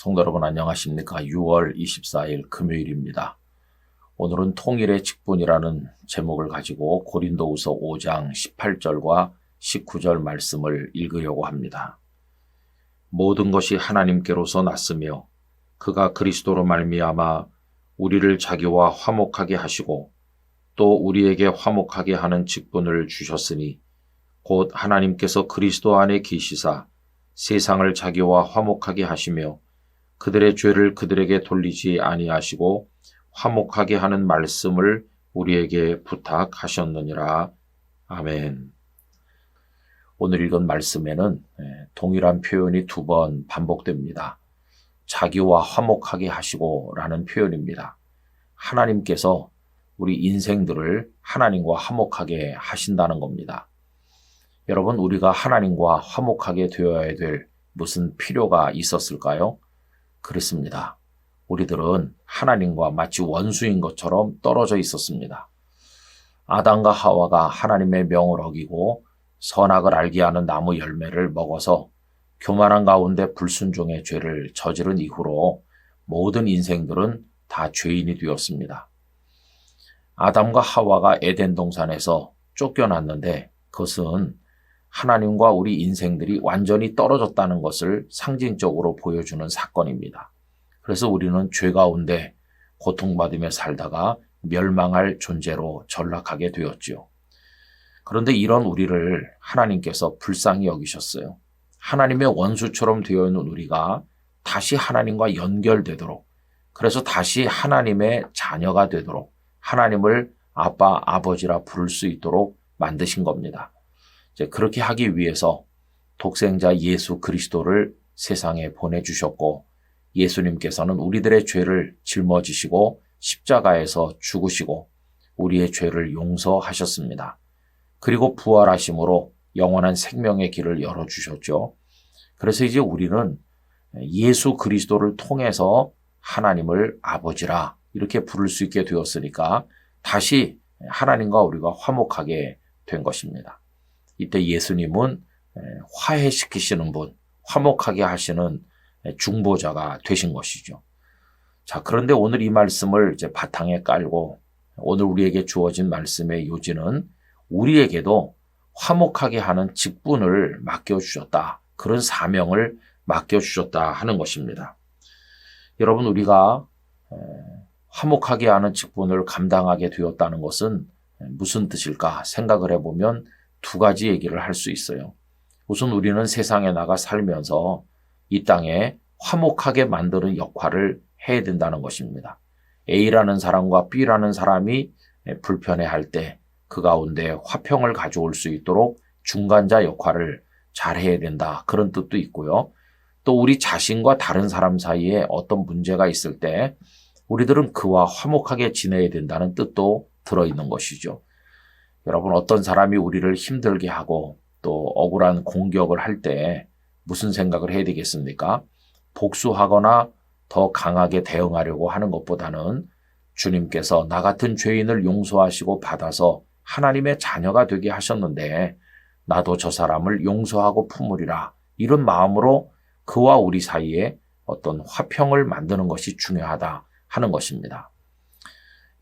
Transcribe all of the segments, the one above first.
성도 여러분 안녕하십니까? 6월 24일 금요일입니다. 오늘은 통일의 직분이라는 제목을 가지고 고린도후서 5장 18절과 19절 말씀을 읽으려고 합니다. 모든 것이 하나님께로서 났으며 그가 그리스도로 말미암아 우리를 자기와 화목하게 하시고 또 우리에게 화목하게 하는 직분을 주셨으니 곧 하나님께서 그리스도 안에 계시사 세상을 자기와 화목하게 하시며 그들의 죄를 그들에게 돌리지 아니하시고 화목하게 하는 말씀을 우리에게 부탁하셨느니라. 아멘. 오늘 읽은 말씀에는 동일한 표현이 두 번 반복됩니다. 자기와 화목하게 하시고 라는 표현입니다. 하나님께서 우리 인생들을 하나님과 화목하게 하신다는 겁니다. 여러분, 우리가 하나님과 화목하게 되어야 될 무슨 필요가 있었을까요? 그렇습니다. 우리들은 하나님과 마치 원수인 것처럼 떨어져 있었습니다. 아담과 하와가 하나님의 명을 어기고 선악을 알게 하는 나무 열매를 먹어서 교만한 가운데 불순종의 죄를 저지른 이후로 모든 인생들은 다 죄인이 되었습니다. 아담과 하와가 에덴 동산에서 쫓겨났는데 그것은 하나님과 우리 인생들이 완전히 떨어졌다는 것을 상징적으로 보여주는 사건입니다. 그래서 우리는 죄 가운데 고통받으며 살다가 멸망할 존재로 전락하게 되었지요. 그런데 이런 우리를 하나님께서 불쌍히 여기셨어요. 하나님의 원수처럼 되어 있는 우리가 다시 하나님과 연결되도록, 그래서 다시 하나님의 자녀가 되도록 하나님을 아빠, 아버지라 부를 수 있도록 만드신 겁니다. 그렇게 하기 위해서 독생자 예수 그리스도를 세상에 보내주셨고 예수님께서는 우리들의 죄를 짊어지시고 십자가에서 죽으시고 우리의 죄를 용서하셨습니다. 그리고 부활하심으로 영원한 생명의 길을 열어주셨죠. 그래서 이제 우리는 예수 그리스도를 통해서 하나님을 아버지라 이렇게 부를 수 있게 되었으니까 다시 하나님과 우리가 화목하게 된 것입니다. 이때 예수님은 화해시키시는 분, 화목하게 하시는 중보자가 되신 것이죠. 자, 그런데 오늘 이 말씀을 이제 바탕에 깔고 오늘 우리에게 주어진 말씀의 요지는 우리에게도 화목하게 하는 직분을 맡겨주셨다. 그런 사명을 맡겨주셨다 하는 것입니다. 여러분, 우리가 화목하게 하는 직분을 감당하게 되었다는 것은 무슨 뜻일까 생각을 해보면 두 가지 얘기를 할 수 있어요. 우선 우리는 세상에 나가 살면서 이 땅에 화목하게 만드는 역할을 해야 된다는 것입니다. A라는 사람과 B라는 사람이 불편해할 때 그 가운데 화평을 가져올 수 있도록 중간자 역할을 잘 해야 된다. 그런 뜻도 있고요. 또 우리 자신과 다른 사람 사이에 어떤 문제가 있을 때 우리들은 그와 화목하게 지내야 된다는 뜻도 들어있는 것이죠. 여러분, 어떤 사람이 우리를 힘들게 하고 또 억울한 공격을 할 때 무슨 생각을 해야 되겠습니까? 복수하거나 더 강하게 대응하려고 하는 것보다는 주님께서 나 같은 죄인을 용서하시고 받아서 하나님의 자녀가 되게 하셨는데 나도 저 사람을 용서하고 품으리라. 이런 마음으로 그와 우리 사이에 어떤 화평을 만드는 것이 중요하다 하는 것입니다.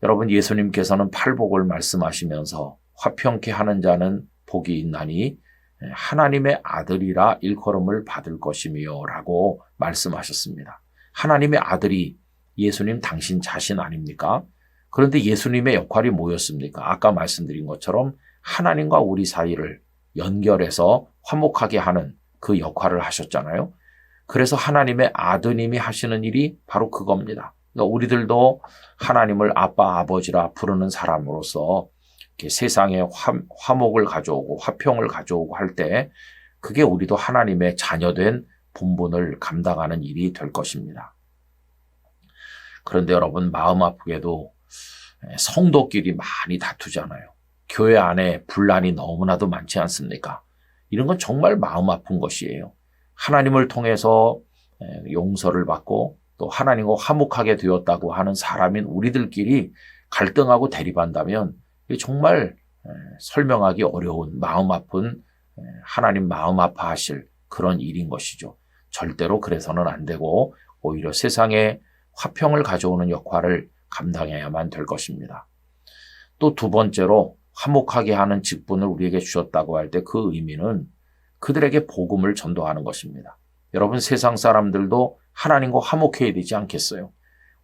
여러분, 예수님께서는 팔복을 말씀하시면서 화평케 하는 자는 복이 있나니 하나님의 아들이라 일컬음을 받을 것이며 라고 말씀하셨습니다. 하나님의 아들이 예수님 당신 자신 아닙니까? 그런데 예수님의 역할이 뭐였습니까? 아까 말씀드린 것처럼 하나님과 우리 사이를 연결해서 화목하게 하는 그 역할을 하셨잖아요. 그래서 하나님의 아드님이 하시는 일이 바로 그겁니다. 그러니까 우리들도 하나님을 아빠, 아버지라 부르는 사람으로서 이렇게 세상에 화목을 가져오고 화평을 가져오고 할 때 그게 우리도 하나님의 자녀된 본분을 감당하는 일이 될 것입니다. 그런데 여러분, 마음 아프게도 성도끼리 많이 다투잖아요. 교회 안에 분란이 너무나도 많지 않습니까? 이런 건 정말 마음 아픈 것이에요. 하나님을 통해서 용서를 받고 또 하나님과 화목하게 되었다고 하는 사람인 우리들끼리 갈등하고 대립한다면 정말 설명하기 어려운 마음 아픈 하나님 마음 아파하실 그런 일인 것이죠. 절대로 그래서는 안 되고 오히려 세상에 화평을 가져오는 역할을 감당해야만 될 것입니다. 또 두 번째로 화목하게 하는 직분을 우리에게 주셨다고 할 때 그 의미는 그들에게 복음을 전도하는 것입니다. 여러분, 세상 사람들도 하나님과 화목해야 되지 않겠어요?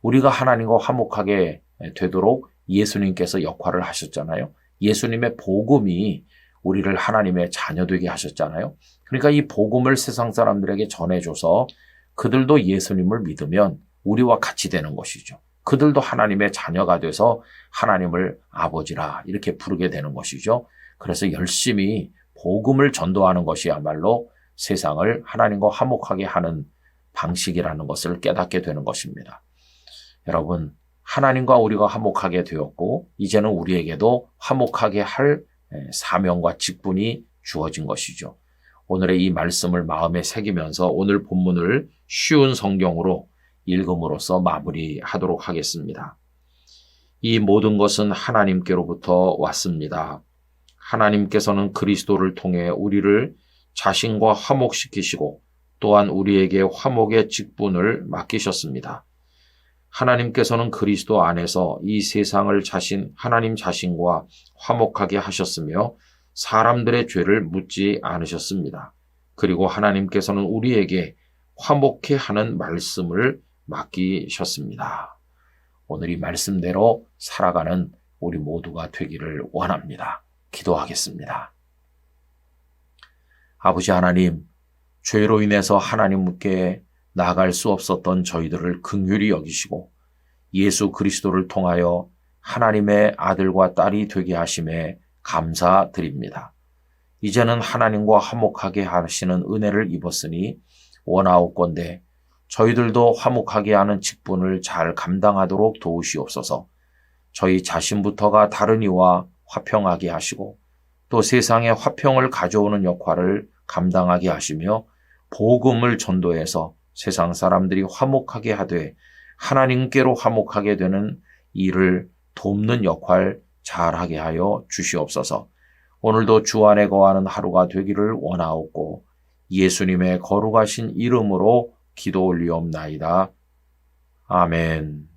우리가 하나님과 화목하게 되도록 예수님께서 역할을 하셨잖아요. 예수님의 복음이 우리를 하나님의 자녀 되게 하셨잖아요. 그러니까 이 복음을 세상 사람들에게 전해줘서 그들도 예수님을 믿으면 우리와 같이 되는 것이죠. 그들도 하나님의 자녀가 돼서 하나님을 아버지라 이렇게 부르게 되는 것이죠. 그래서 열심히 복음을 전도하는 것이야말로 세상을 하나님과 화목하게 하는 방식이라는 것을 깨닫게 되는 것입니다. 여러분, 하나님과 우리가 화목하게 되었고 이제는 우리에게도 화목하게 할 사명과 직분이 주어진 것이죠. 오늘의 이 말씀을 마음에 새기면서 오늘 본문을 쉬운 성경으로 읽음으로써 마무리하도록 하겠습니다. 이 모든 것은 하나님께로부터 왔습니다. 하나님께서는 그리스도를 통해 우리를 자신과 화목시키시고 또한 우리에게 화목의 직분을 맡기셨습니다. 하나님께서는 그리스도 안에서 이 세상을 하나님 자신과 화목하게 하셨으며 사람들의 죄를 묻지 않으셨습니다. 그리고 하나님께서는 우리에게 화목해 하는 말씀을 맡기셨습니다. 오늘 이 말씀대로 살아가는 우리 모두가 되기를 원합니다. 기도하겠습니다. 아버지 하나님, 죄로 인해서 하나님께 나아갈 수 없었던 저희들을 긍휼히 여기시고 예수 그리스도를 통하여 하나님의 아들과 딸이 되게 하심에 감사드립니다. 이제는 하나님과 화목하게 하시는 은혜를 입었으니 원하옵건대 저희들도 화목하게 하는 직분을 잘 감당하도록 도우시옵소서. 저희 자신부터가 다른 이와 화평하게 하시고 또 세상에 화평을 가져오는 역할을 감당하게 하시며 복음을 전도해서 세상 사람들이 화목하게 하되 하나님께로 화목하게 되는 일을 돕는 역할 잘하게 하여 주시옵소서. 오늘도 주 안에 거하는 하루가 되기를 원하옵고 예수님의 거룩하신 이름으로 기도 올리옵나이다. 아멘.